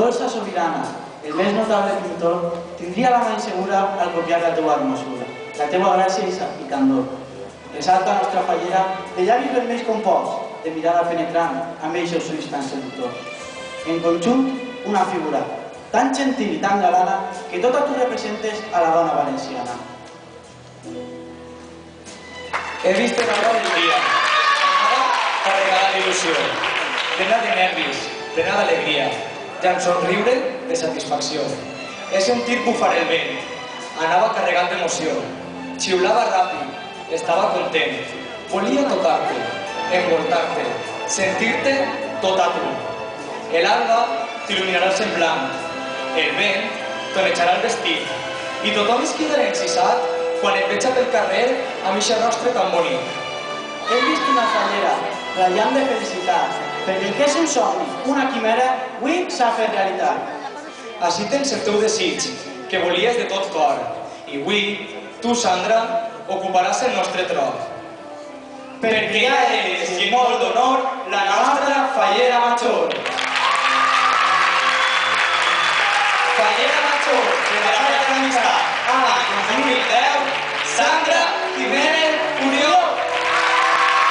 dolça sobirana, el més notable pintor, tindria la mà insegura al copiar la teua hermosura, la teua gràcia i candor. Ressalta la nostra fallera de llavis vermells composts, de mirada penetrant, amb eixos ulls tan seductors. En conjunt, una figura tan gentil i tan galana que tota tu representes a la dona valenciana. He vist una gran alegria, anava carregada d'il·lusió, plena de nervis, plena d'alegria, i amb somriure de satisfacció. He sentit bufar el vent, anava carregat d'emoció, xiulava ràpid, estava content, volia tocar-te, envoltar-te, sentir-te tot a tu. L'alba t'il·luminarà el semblant, el vent tonejarà el vestit, i tothom es quedarà encisat quan et veig pel carrer amb eixe rostre tan bonic. He vist una fallera radiant de felicitat, perquè el que és un somni, una quimera, avui s'ha fet realitat. Així tens el teu desig, que volies de tot cor, i avui, tu, Sandra, ocuparàs el nostre tron. Perquè ja eres, i en molt d'honor, la nostra fallera major. Fallera major de la Falla de l'Amistat, any 2010, Sandra